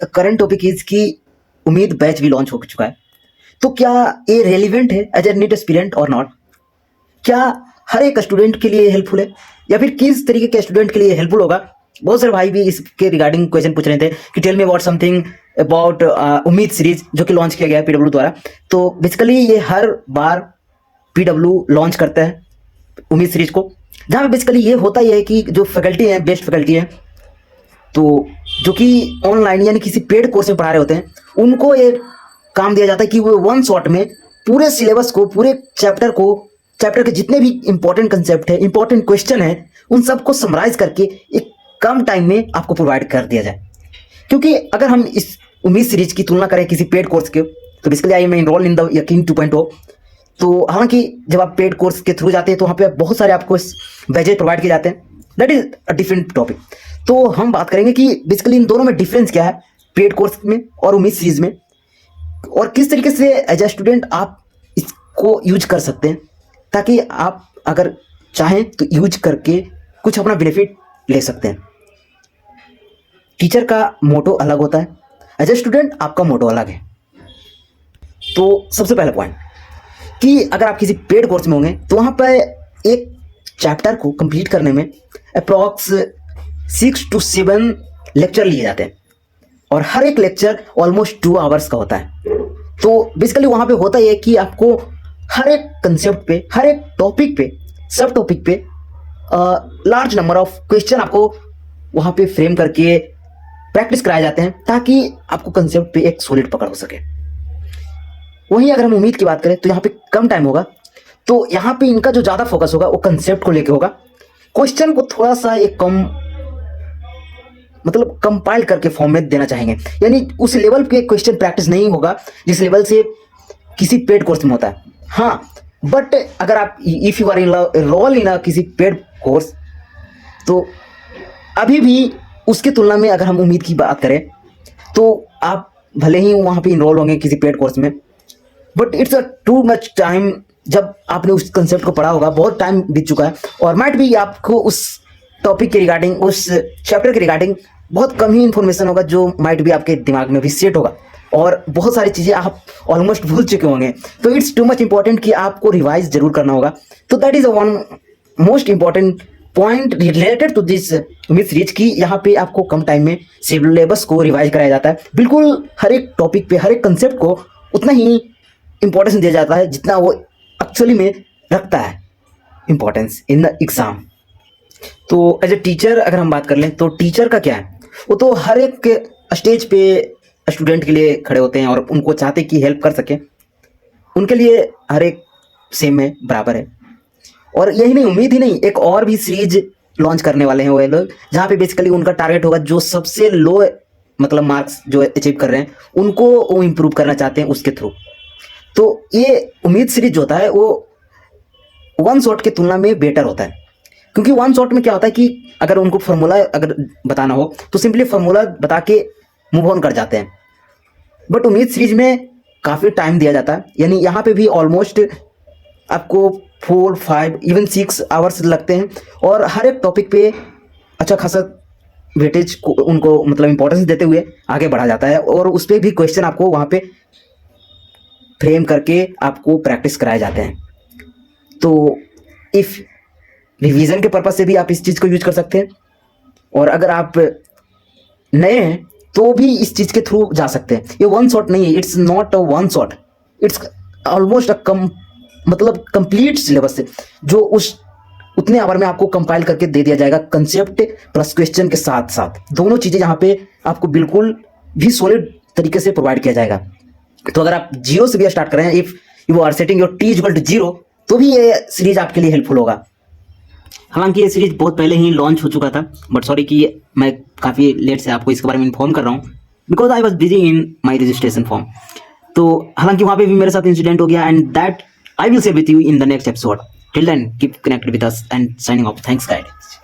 Current topic is कि उम्मीद batch भी लॉन्च हो चुका है। तो क्या ये रेलिवेंट है एज ए नीट एस्पिरेंट और नॉट? क्या हर एक स्टूडेंट के लिए हेल्पफुल है या फिर किस तरीके के स्टूडेंट के लिए हेल्पफुल होगा? बहुत सारे भाई भी इसके रिगार्डिंग क्वेश्चन पूछ रहे थे कि tell me about something about उम्मीद सीरीज जो कि लॉन्च किया गया है पीडब्ल्यू द्वारा। तो बेसिकली ये हर बार पीडब्ल्यू लॉन्च करता है उम्मीद सीरीज को, जहाँ पे बेसिकली ये होता ही है कि जो फैकल्टी है, बेस्ट फैकल्टी है, तो जो कि ऑनलाइन यानी किसी पेड कोर्स में पढ़ा रहे होते हैं, उनको ये काम दिया जाता है कि वो वन शॉट में पूरे सिलेबस को, पूरे चैप्टर के जितने भी इंपॉर्टेंट कंसेप्ट है, इंपॉर्टेंट क्वेश्चन है, उन सबको समराइज करके एक कम टाइम में आपको प्रोवाइड कर दिया जाए। क्योंकि अगर हम इस उम्मीद सीरीज की तुलना करें किसी पेड कोर्स के, तो basically I am enrol in the यकीन 2.0। तो हालांकि जब आप पेड कोर्स के थ्रू जाते हैं तो वहाँ पे बहुत सारे आपको बैचेज प्रोवाइड किए जाते हैं, that is a different topic. तो हम बात करेंगे कि बेसिकली इन दोनों में डिफरेंस क्या है, पेड कोर्स में और उम्मीद सीरीज में, और किस तरीके से एज ए स्टूडेंट आप इसको यूज कर सकते हैं, ताकि आप अगर चाहें तो यूज करके कुछ अपना बेनिफिट ले सकते हैं। टीचर का मोटो अलग होता है, एज ए स्टूडेंट आपका मोटो अलग है। तो सबसे पहला पॉइंट कि अगर आप किसी पेड कोर्स में होंगे तो वहाँ पर एक चैप्टर को कंप्लीट करने में अप्रॉक्स 6 to 7 लेक्चर लिए जाते हैं, और हर एक लेक्चर ऑलमोस्ट 2 आवर्स का होता है। तो बेसिकली वहाँ पे होता ही है कि आपको हर एक कंसेप्ट पे, हर एक टॉपिक पे, सब टॉपिक पे लार्ज नंबर ऑफ क्वेश्चन आपको वहाँ पे फ्रेम करके प्रैक्टिस कराए जाते हैं, ताकि आपको कंसेप्ट पे एक सॉलिड पकड़ हो सके। वहीं अगर हम उम्मीद की बात करें तो यहाँ पे कम टाइम होगा, तो यहाँ पे इनका जो ज़्यादा फोकस होगा वो कंसेप्ट को लेके होगा। क्वेश्चन को थोड़ा सा एक कम, मतलब कंपाइल करके फॉर्मेट देना चाहेंगे, यानी उस लेवल पे क्वेश्चन प्रैक्टिस नहीं होगा जिस लेवल से किसी पेड कोर्स में होता है। हाँ, बट अगर आप इफ यू आर एनरोल इन किसी पेड कोर्स, तो अभी भी उसकी तुलना में अगर हम उम्मीद की बात करें तो आप भले ही वहाँ पे इनरोल होंगे किसी पेड कोर्स में, but it's a too much time. जब आपने उस कंसेप्ट को पढ़ा होगा, बहुत टाइम बीत चुका है, और माइट भी आपको उस टॉपिक के रिगार्डिंग, उस चैप्टर के रिगार्डिंग बहुत कम ही इंफॉर्मेशन होगा जो माइट भी आपके दिमाग में भी सेट होगा, और बहुत सारी चीज़ें आप ऑलमोस्ट भूल चुके होंगे। तो इट्स टू मच इंपॉर्टेंट कि आपको रिवाइज जरूर करना होगा। तो that is a one most important point related to this उम्मीद सीरीज की यहाँ पे आपको कम टाइम में सिलेबस को रिवाइज कराया जाता है। बिल्कुल हर एक टॉपिक पे, हर एक कंसेप्ट को उतना ही इंपॉर्टेंस दिया जाता है जितना वो एक्चुअली में रखता है इंपॉर्टेंस इन द एग्जाम। तो एज ए टीचर अगर हम बात कर लें तो टीचर का क्या है, वो तो हर एक स्टेज पे स्टूडेंट के लिए खड़े होते हैं और उनको चाहते कि हेल्प कर सके, उनके लिए हर एक सेम है, बराबर है। और यही नहीं, उम्मीद ही नहीं, एक और भी सीरीज लॉन्च करने वाले हैं वो लोग, जहाँ पे बेसिकली उनका टारगेट होगा जो सबसे लो मतलब मार्क्स जो अचीव कर रहे हैं उनको वो इम्प्रूव करना चाहते हैं उसके थ्रू। तो ये उम्मीद सीरीज जो होता है वो वन शॉट की तुलना में बेटर होता है, क्योंकि वन शॉट में क्या होता है कि अगर उनको फार्मूला अगर बताना हो तो सिंपली फार्मूला बता के मूव ऑन कर जाते हैं। बट उम्मीद सीरीज में काफ़ी टाइम दिया जाता है, यानी यहाँ पे भी ऑलमोस्ट आपको 4, 5 इवन 6 आवर्स लगते हैं, और हर एक टॉपिक पे अच्छा खासा वेटेज को उनको मतलब इंपॉर्टेंस देते हुए आगे बढ़ा जाता है, और उस पर भी क्वेश्चन आपको वहाँ पे फ्रेम करके आपको प्रैक्टिस कराए जाते हैं। तो इफ़ रिवीजन के पर्पज से भी आप इस चीज़ को यूज कर सकते हैं, और अगर आप नए हैं तो भी इस चीज़ के थ्रू जा सकते हैं। ये वन शॉट नहीं है, it's not a one shot, it's almost a मतलब कंप्लीट सिलेबस है जो उतने आवर में आपको कंपाइल करके दे दिया जाएगा, कंसेप्ट प्लस क्वेश्चन के साथ साथ दोनों चीज़ें यहाँ पे आपको बिल्कुल भी सॉलिड तरीके से प्रोवाइड किया जाएगा। तो अगर आप जीरो से भी स्टार्ट करें, if you are setting your t equal to 0, तो भी ये सीरीज आपके लिए हेल्पफुल होगा। हालांकि ये सीरीज बहुत पहले ही लॉन्च हो चुका था, बट सॉरी कि मैं काफ़ी लेट से आपको इसके बारे में इन्फॉर्म कर रहा हूँ, because I was busy in my registration form. तो हालांकि वहाँ पे भी मेरे साथ इंसिडेंट हो गया, and that I will share with you in the next episode. Till then, keep connected with us and signing off. Thanks, guys.